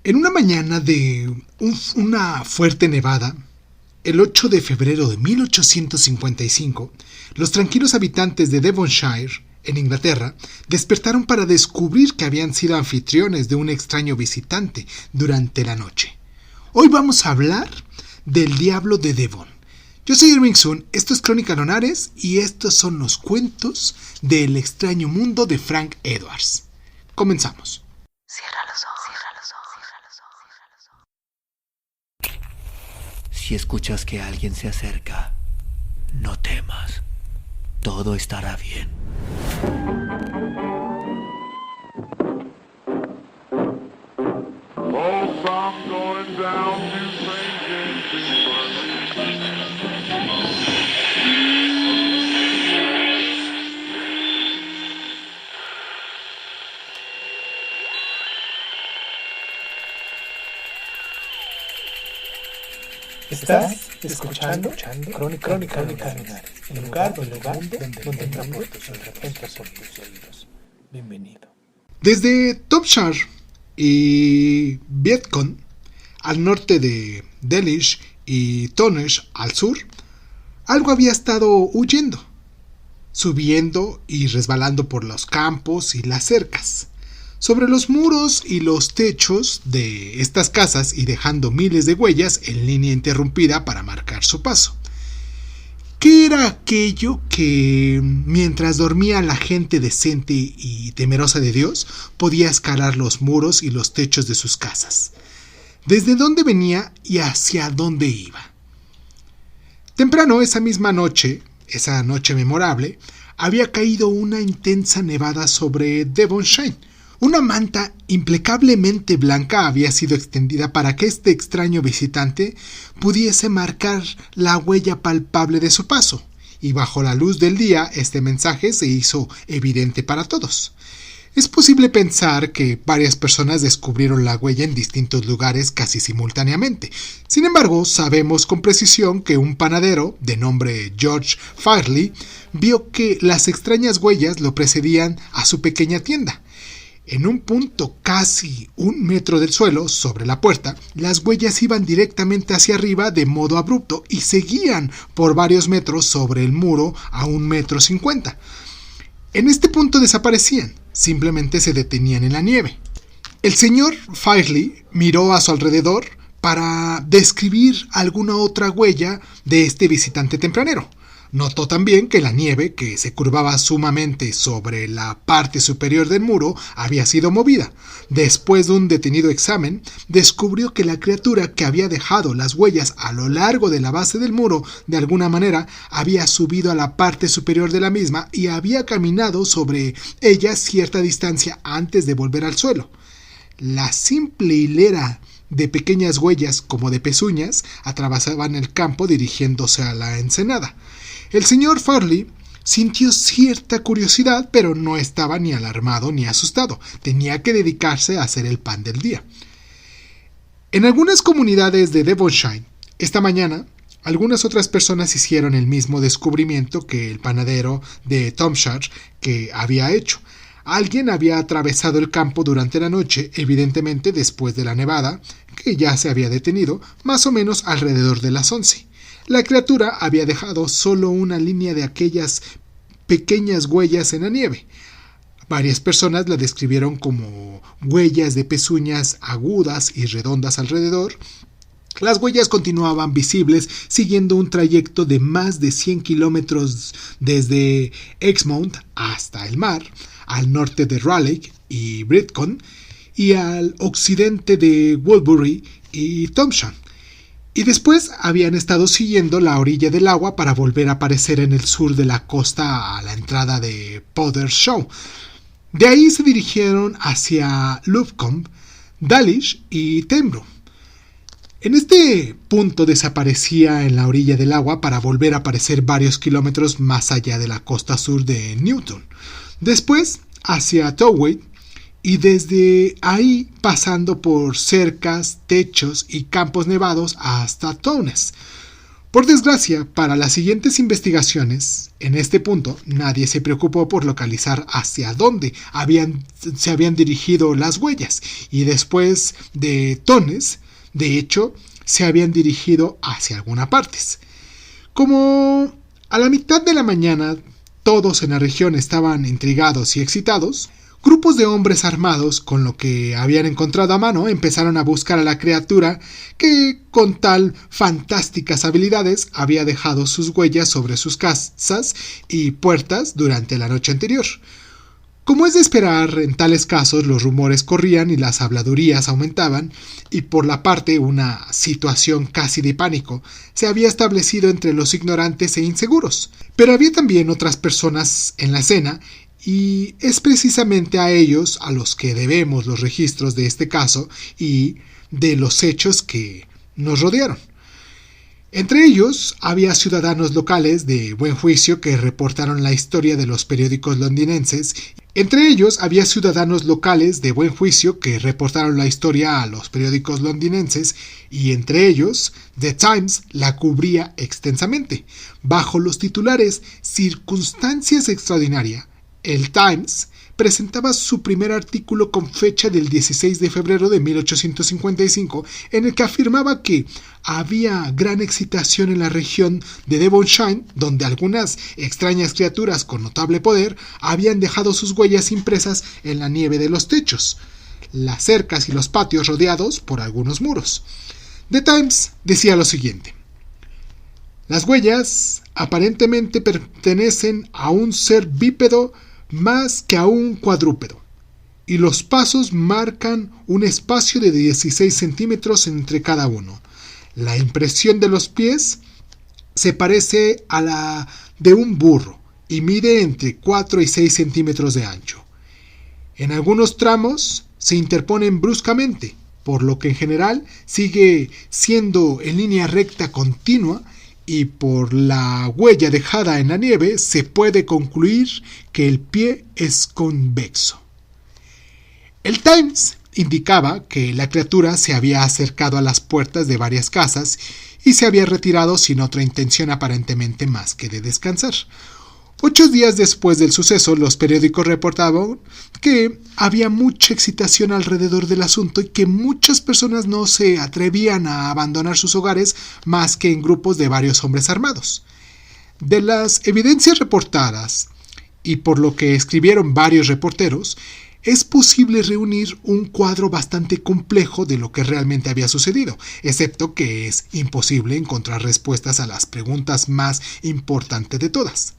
En una mañana de una fuerte nevada, el 8 de febrero de 1855, los tranquilos habitantes de Devonshire, en Inglaterra, despertaron para descubrir que habían sido anfitriones de un extraño visitante durante la noche. Hoy vamos a hablar del Diablo de Devon. Yo soy Irving Sun, esto es Crónica Lunares y estos son los cuentos del extraño mundo de Frank Edwards. Comenzamos. Cierra los ojos. Si escuchas que alguien se acerca, no temas. Todo estará bien. Estás escuchando Crónica Lunares, el lugar donde entra por tus oídos. Bienvenido. Desde Topshire y Vietcong, al norte de Delish y Tonesh, al sur, algo había estado huyendo, subiendo y resbalando por los campos y las cercas, sobre los muros y los techos de estas casas y dejando miles de huellas en línea interrumpida para marcar su paso. ¿Qué era aquello que, mientras dormía la gente decente y temerosa de Dios, podía escalar los muros y los techos de sus casas? ¿Desde dónde venía y hacia dónde iba? Temprano esa misma noche, esa noche memorable, había caído una intensa nevada sobre Devonshire. Una manta implacablemente blanca había sido extendida para que este extraño visitante pudiese marcar la huella palpable de su paso, y bajo la luz del día este mensaje se hizo evidente para todos. Es posible pensar que varias personas descubrieron la huella en distintos lugares casi simultáneamente. Sin embargo, sabemos con precisión que un panadero, de nombre George Fairley, vio que las extrañas huellas lo precedían a su pequeña tienda. En un punto casi 1 metro del suelo, sobre la puerta, las huellas iban directamente hacia arriba de modo abrupto y seguían por varios metros sobre el muro a 1,50 metros. En este punto desaparecían, simplemente se detenían en la nieve. El señor Fairley miró a su alrededor para describir alguna otra huella de este visitante tempranero. Notó también que la nieve, que se curvaba sumamente sobre la parte superior del muro, había sido movida. Después de un detenido examen, descubrió que la criatura que había dejado las huellas a lo largo de la base del muro, de alguna manera, había subido a la parte superior de la misma y había caminado sobre ella cierta distancia antes de volver al suelo. La simple hilera de pequeñas huellas, como de pezuñas, atravesaban el campo dirigiéndose a la ensenada. El señor Fairley sintió cierta curiosidad, pero no estaba ni alarmado ni asustado. Tenía que dedicarse a hacer el pan del día. En algunas comunidades de Devonshire, esta mañana, algunas otras personas hicieron el mismo descubrimiento que el panadero de Topshire que había hecho. Alguien había atravesado el campo durante la noche, evidentemente después de la nevada, que ya se había detenido, más o menos alrededor de las 11. La criatura había dejado solo una línea de aquellas pequeñas huellas en la nieve. Varias personas la describieron como huellas de pezuñas agudas y redondas alrededor. Las huellas continuaban visibles siguiendo un trayecto de más de 100 kilómetros desde Exmouth hasta el mar, al norte de Raleigh y Britcon y al occidente de Woodbury y Thompson. Y después habían estado siguiendo la orilla del agua para volver a aparecer en el sur de la costa a la entrada de Powder Show. De ahí se dirigieron hacia Lufcombe, Dalish y Tembro. En este punto desaparecía en la orilla del agua para volver a aparecer varios kilómetros más allá de la costa sur de Newton. Después hacia Towey y desde ahí pasando por cercas, techos y campos nevados hasta Tones. Por desgracia, para las siguientes investigaciones, en este punto nadie se preocupó por localizar hacia dónde se habían dirigido las huellas, y después de Tones, de hecho, se habían dirigido hacia algunas partes. Como a la mitad de la mañana todos en la región estaban intrigados y excitados, grupos de hombres armados con lo que habían encontrado a mano empezaron a buscar a la criatura que con tal fantásticas habilidades había dejado sus huellas sobre sus casas y puertas durante la noche anterior. Como es de esperar, en tales casos los rumores corrían y las habladurías aumentaban, y por la parte una situación casi de pánico se había establecido entre los ignorantes e inseguros. Pero había también otras personas en la escena, y es precisamente a ellos a los que debemos los registros de este caso y de los hechos que nos rodearon. Entre ellos había ciudadanos locales de buen juicio que reportaron la historia de los periódicos londinenses. Entre ellos había ciudadanos locales de buen juicio que reportaron la historia a los periódicos londinenses, y entre ellos The Times la cubría extensamente. Bajo los titulares "Circunstancias extraordinarias", el Times presentaba su primer artículo con fecha del 16 de febrero de 1855, en el que afirmaba que había gran excitación en la región de Devonshire, donde algunas extrañas criaturas con notable poder habían dejado sus huellas impresas en la nieve de los techos, las cercas y los patios rodeados por algunos muros. The Times decía lo siguiente: las huellas aparentemente pertenecen a un ser bípedo más que a un cuadrúpedo, y los pasos marcan un espacio de 16 centímetros entre cada uno. La impresión de los pies se parece a la de un burro y mide entre 4 y 6 centímetros de ancho. En algunos tramos se interponen bruscamente, por lo que en general sigue siendo en línea recta continua, y por la huella dejada en la nieve se puede concluir que el pie es convexo. El Times indicaba que la criatura se había acercado a las puertas de varias casas y se había retirado sin otra intención aparentemente más que de descansar. 8 días después del suceso, los periódicos reportaban que había mucha excitación alrededor del asunto y que muchas personas no se atrevían a abandonar sus hogares más que en grupos de varios hombres armados. De las evidencias reportadas, y por lo que escribieron varios reporteros, es posible reunir un cuadro bastante complejo de lo que realmente había sucedido, excepto que es imposible encontrar respuestas a las preguntas más importantes de todas.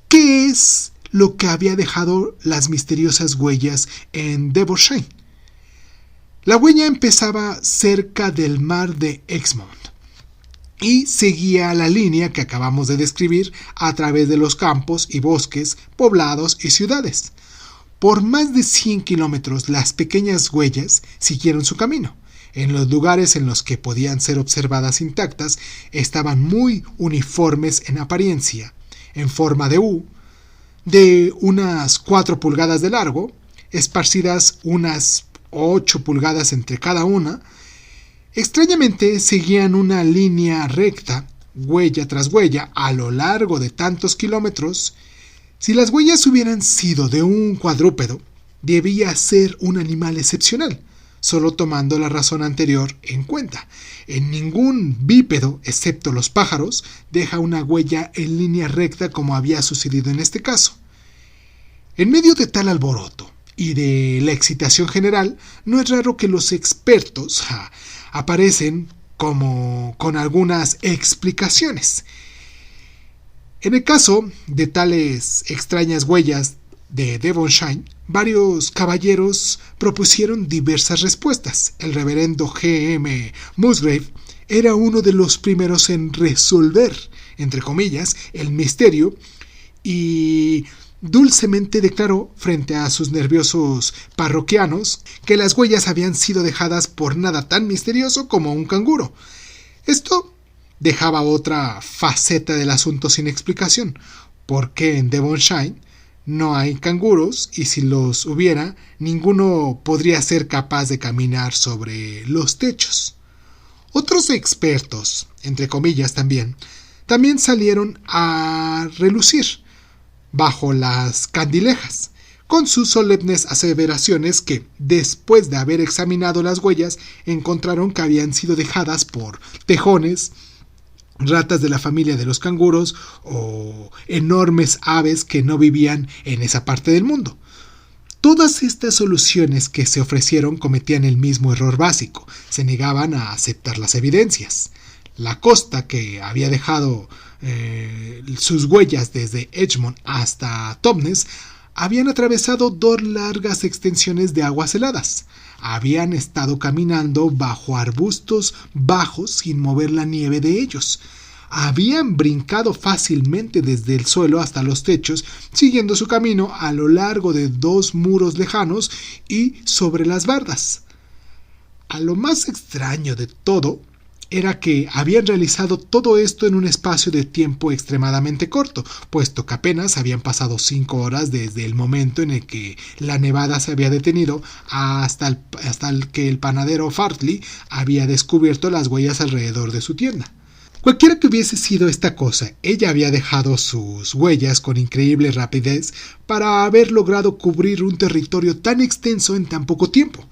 ¿Qué es lo que había dejado las misteriosas huellas en Devonshire? La huella empezaba cerca del mar de Exmouth y seguía la línea que acabamos de describir a través de los campos y bosques, poblados y ciudades. Por más de 100 kilómetros las pequeñas huellas siguieron su camino. En los lugares en los que podían ser observadas intactas estaban muy uniformes en apariencia, en forma de U, de unas 4 pulgadas de largo, esparcidas unas 8 pulgadas entre cada una. Extrañamente seguían una línea recta, huella tras huella, a lo largo de tantos kilómetros. Si las huellas hubieran sido de un cuadrúpedo, debía ser un animal excepcional, solo tomando la razón anterior en cuenta. En ningún bípedo, excepto los pájaros, deja una huella en línea recta como había sucedido en este caso. En medio de tal alboroto y de la excitación general, no es raro que los expertos aparecen como con algunas explicaciones. En el caso de tales extrañas huellas de Devonshire, varios caballeros propusieron diversas respuestas. El reverendo G.M. Musgrave era uno de los primeros en resolver, entre comillas, el misterio, y dulcemente declaró frente a sus nerviosos parroquianos que las huellas habían sido dejadas por nada tan misterioso como un canguro. Esto dejaba otra faceta del asunto sin explicación, porque en Devonshire no hay canguros, y si los hubiera, ninguno podría ser capaz de caminar sobre los techos. Otros expertos, entre comillas también salieron a relucir bajo las candilejas, con sus solemnes aseveraciones que, después de haber examinado las huellas, encontraron que habían sido dejadas por tejones, ratas de la familia de los canguros o enormes aves que no vivían en esa parte del mundo. Todas estas soluciones que se ofrecieron cometían el mismo error básico, se negaban a aceptar las evidencias. La costa que había dejado sus huellas desde Edgemont hasta Tómnes habían atravesado 2 largas extensiones de aguas heladas. Habían estado caminando bajo arbustos bajos sin mover la nieve de ellos. Habían brincado fácilmente desde el suelo hasta los techos, siguiendo su camino a lo largo de 2 muros lejanos y sobre las bardas. A lo más extraño de todo era que habían realizado todo esto en un espacio de tiempo extremadamente corto, puesto que apenas habían pasado 5 horas desde el momento en el que la nevada se había detenido hasta que el panadero Fartley había descubierto las huellas alrededor de su tienda. Cualquiera que hubiese sido esta cosa, ella había dejado sus huellas con increíble rapidez para haber logrado cubrir un territorio tan extenso en tan poco tiempo.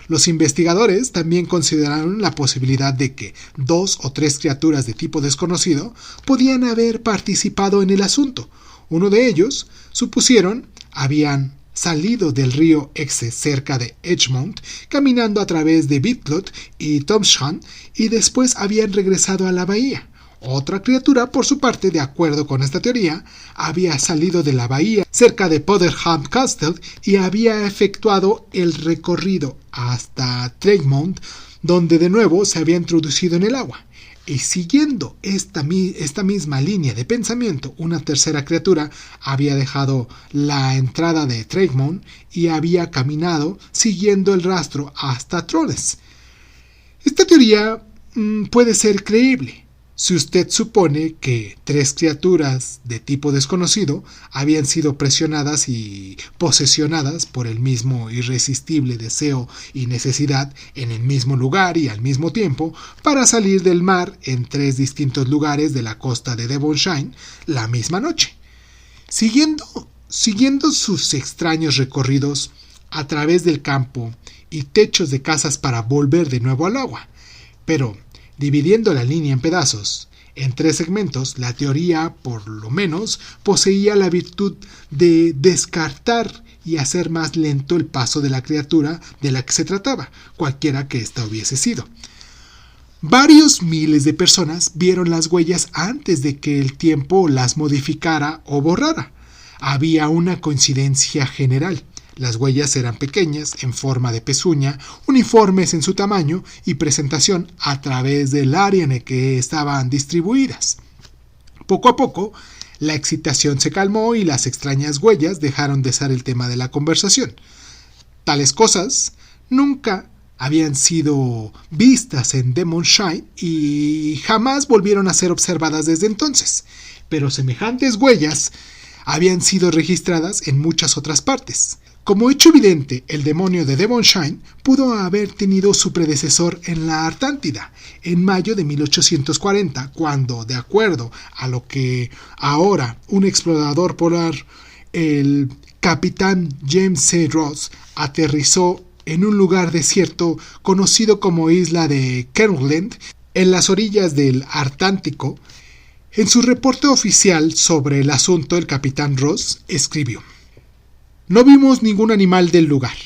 Los investigadores también consideraron la posibilidad de que 2 o 3 criaturas de tipo desconocido podían haber participado en el asunto. Uno de ellos, supusieron, habían salido del río Exe cerca de Edgemont, caminando a través de Bidclot y Tomsham, y después habían regresado a la bahía. Otra criatura, por su parte, de acuerdo con esta teoría, había salido de la bahía cerca de Potterham Castle y había efectuado el recorrido hasta Tremont, donde de nuevo se había introducido en el agua. Y siguiendo esta misma línea de pensamiento, una tercera criatura había dejado la entrada de Tremont y había caminado siguiendo el rastro hasta Trones. Esta teoría puede ser creíble si usted supone que 3 criaturas de tipo desconocido habían sido presionadas y posesionadas por el mismo irresistible deseo y necesidad en el mismo lugar y al mismo tiempo para salir del mar en 3 distintos lugares de la costa de Devonshire la misma noche. Siguiendo sus extraños recorridos a través del campo y techos de casas para volver de nuevo al agua. Pero dividiendo la línea en pedazos, en 3 segmentos, la teoría, por lo menos, poseía la virtud de descartar y hacer más lento el paso de la criatura de la que se trataba, cualquiera que ésta hubiese sido. Varios miles de personas vieron las huellas antes de que el tiempo las modificara o borrara. Había una coincidencia general. Las huellas eran pequeñas, en forma de pezuña, uniformes en su tamaño y presentación a través del área en el que estaban distribuidas. Poco a poco, la excitación se calmó y las extrañas huellas dejaron de ser el tema de la conversación. Tales cosas nunca habían sido vistas en Devonshire y jamás volvieron a ser observadas desde entonces, pero semejantes huellas habían sido registradas en muchas otras partes. Como hecho evidente, el demonio de Devonshire pudo haber tenido su predecesor en la Artántida, en mayo de 1840, cuando, de acuerdo a lo que ahora un explorador polar, el capitán James C. Ross, aterrizó en un lugar desierto conocido como isla de Kerguelen, en las orillas del Atlántico. En su reporte oficial sobre el asunto, el capitán Ross escribió: "No vimos ningún animal del lugar,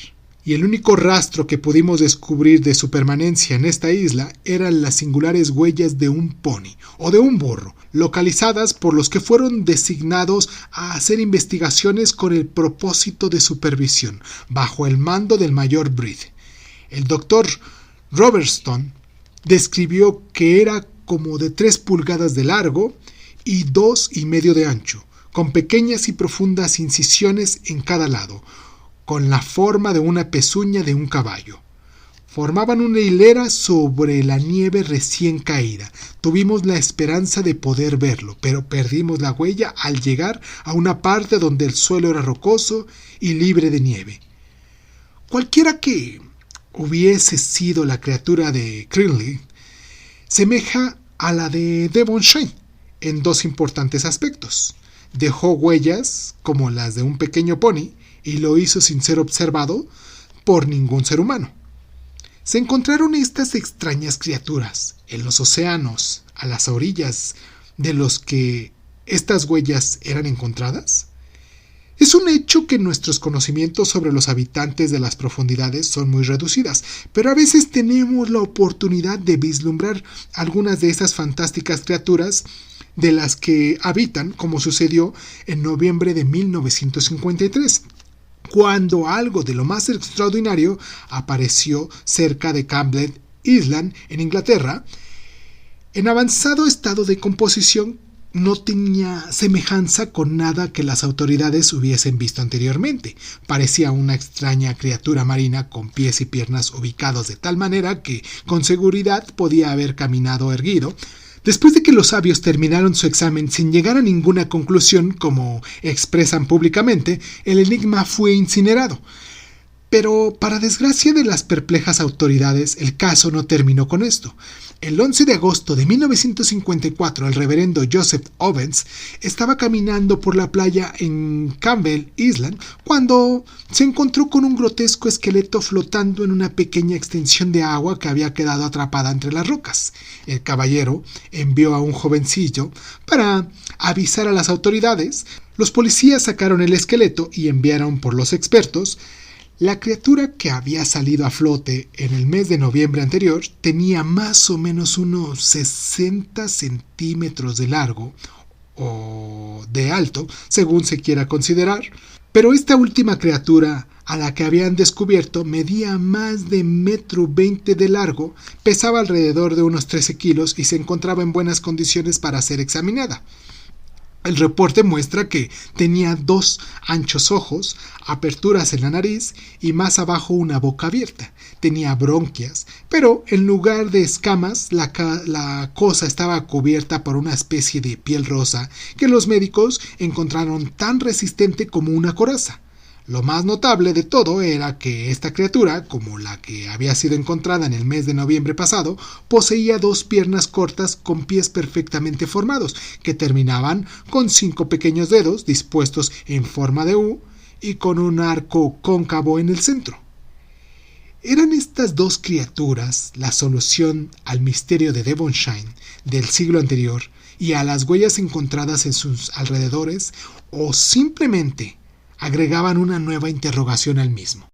y el único rastro que pudimos descubrir de su permanencia en esta isla eran las singulares huellas de un pony o de un burro, localizadas por los que fueron designados a hacer investigaciones con el propósito de supervisión, bajo el mando del mayor Breed. El doctor Robertson describió que era como de 3 pulgadas de largo y 2,5 de ancho, con pequeñas y profundas incisiones en cada lado, con la forma de una pezuña de un caballo. Formaban una hilera sobre la nieve recién caída. Tuvimos la esperanza de poder verlo, pero perdimos la huella al llegar a una parte donde el suelo era rocoso y libre de nieve. Cualquiera que hubiese sido la criatura de Crinley, semeja a la de Devonshire en dos importantes aspectos. Dejó huellas como las de un pequeño pony y lo hizo sin ser observado por ningún ser humano. Se encontraron estas extrañas criaturas en los océanos a las orillas de los que estas huellas eran encontradas. Es un hecho que nuestros conocimientos sobre los habitantes de las profundidades son muy reducidas, pero a veces tenemos la oportunidad de vislumbrar algunas de esas fantásticas criaturas de las que habitan, como sucedió en noviembre de 1953, cuando algo de lo más extraordinario apareció cerca de Campbell Island, en Inglaterra. En avanzado estado de composición, no tenía semejanza con nada que las autoridades hubiesen visto anteriormente. Parecía una extraña criatura marina con pies y piernas ubicados de tal manera que con seguridad podía haber caminado erguido. Después de que los sabios terminaron su examen sin llegar a ninguna conclusión, como expresan públicamente, el enigma fue incinerado. Pero, para desgracia de las perplejas autoridades, el caso no terminó con esto. El 11 de agosto de 1954, el reverendo Joseph Owens estaba caminando por la playa en Campbell Island cuando se encontró con un grotesco esqueleto flotando en una pequeña extensión de agua que había quedado atrapada entre las rocas. El caballero envió a un jovencillo para avisar a las autoridades. Los policías sacaron el esqueleto y enviaron por los expertos. La criatura que había salido a flote en el mes de noviembre anterior tenía más o menos unos 60 centímetros de largo o de alto, según se quiera considerar, pero esta última criatura a la que habían descubierto medía más de 1,20 m de largo, pesaba alrededor de unos 13 kilos y se encontraba en buenas condiciones para ser examinada. El reporte muestra que tenía 2 anchos ojos, aperturas en la nariz y más abajo una boca abierta. Tenía bronquias, pero en lugar de escamas, la cosa estaba cubierta por una especie de piel rosa que los médicos encontraron tan resistente como una coraza. Lo más notable de todo era que esta criatura, como la que había sido encontrada en el mes de noviembre pasado, poseía 2 piernas cortas con pies perfectamente formados, que terminaban con 5 pequeños dedos dispuestos en forma de U y con un arco cóncavo en el centro. ¿Eran estas 2 criaturas la solución al misterio de Devonshire del siglo anterior y a las huellas encontradas en sus alrededores, o simplemente agregaban una nueva interrogación al mismo?